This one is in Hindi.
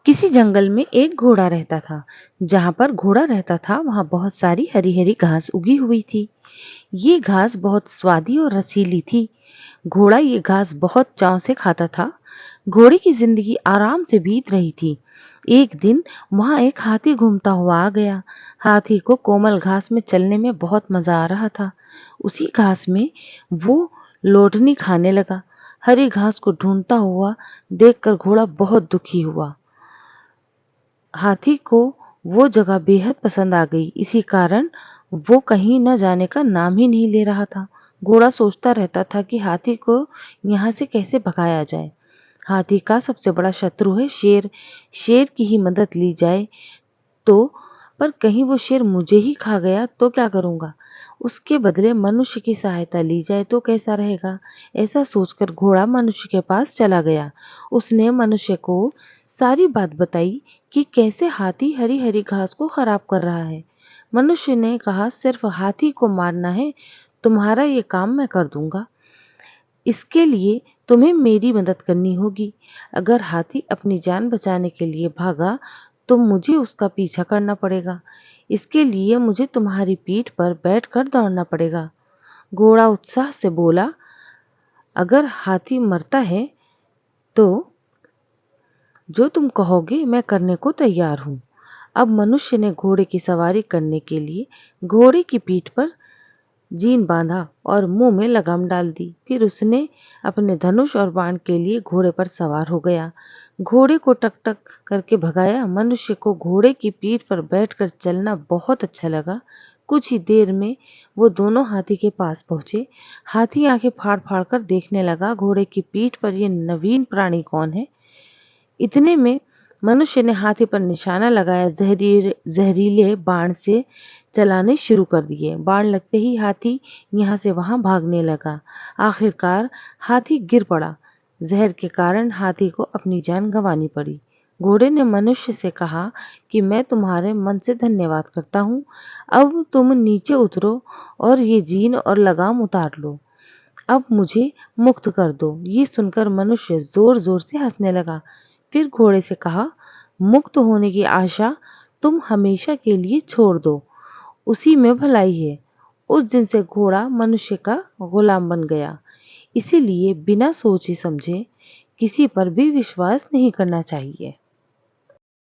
किसी जंगल में एक घोड़ा रहता था। जहाँ पर घोड़ा रहता था वहाँ बहुत सारी हरी हरी घास उगी हुई थी। ये घास बहुत स्वादी और रसीली थी। घोड़ा ये घास बहुत चाव से खाता था। घोड़े की जिंदगी आराम से बीत रही थी। एक दिन वहाँ एक हाथी घूमता हुआ आ गया। हाथी को कोमल घास में चलने में बहुत मजा आ रहा था। उसी घास में वो लोटनी खाने लगा। हरी घास को ढूंढता हुआ देखकर घोड़ा बहुत दुखी हुआ। हाथी को वो जगह बेहद पसंद आ गई। इसी कारण वो कहीं न जाने का नाम ही नहीं ले रहा था। घोड़ा सोचता रहता था कि हाथी को यहाँ से कैसे भगाया जाए। हाथी का सबसे बड़ा शत्रु है शेर। शेर की ही मदद ली जाए तो, पर कहीं वो शेर मुझे ही खा गया तो क्या करूँगा? उसके बदले मनुष्य की सहायता ली जाए तो कैसा रहेगा? ऐसा सोचकर घोड़ा मनुष्य के पास चला गया। उसने मनुष्य को सारी बात बताई कि कैसे हाथी हरी हरी घास को खराब कर रहा है। मनुष्य ने कहा, सिर्फ हाथी को मारना है, तुम्हारा ये काम मैं कर दूंगा। इसके लिए तुम्हें मेरी मदद करनी होगी। अगर हाथी अपनी जान बचाने के लिए भागा तो मुझे उसका पीछा करना पड़ेगा। इसके लिए मुझे तुम्हारी पीठ पर बैठकर दौड़ना पड़ेगा। घोड़ा उत्साह से बोला, अगर हाथी मरता है तो जो तुम कहोगे मैं करने को तैयार हूँ। अब मनुष्य ने घोड़े की सवारी करने के लिए घोड़े की पीठ पर जीन बांधा और मुंह में लगाम डाल दी। फिर उसने अपने धनुष और बाण के लिए घोड़े पर सवार हो गया। घोड़े को टक टक करके भगाया। मनुष्य को घोड़े की पीठ पर बैठकर चलना बहुत अच्छा लगा। कुछ ही देर में वो दोनों हाथी के पास पहुंचे। हाथी आंखें फाड़ फाड़ कर देखने लगा, घोड़े की पीठ पर ये नवीन प्राणी कौन है। इतने में मनुष्य ने हाथी पर निशाना लगाया। जहरीले बाण से चलाने शुरू कर दिए। बाण लगते ही हाथी यहाँ से वहां भागने लगा। आखिरकार हाथी गिर पड़ा। जहर के कारण हाथी को अपनी जान गंवानी पड़ी। घोड़े ने मनुष्य से कहा कि मैं तुम्हारे मन से धन्यवाद करता हूँ। अब तुम नीचे उतरो और ये जीन और लगाम उतार लो। अब मुझे मुक्त कर दो। ये सुनकर मनुष्य जोर जोर से हंसने लगा। फिर घोड़े से कहा, मुक्त होने की आशा तुम हमेशा के लिए छोड़ दो, उसी में भलाई है। उस दिन से घोड़ा मनुष्य का गुलाम बन गया। इसीलिए बिना सोचे समझे किसी पर भी विश्वास नहीं करना चाहिए।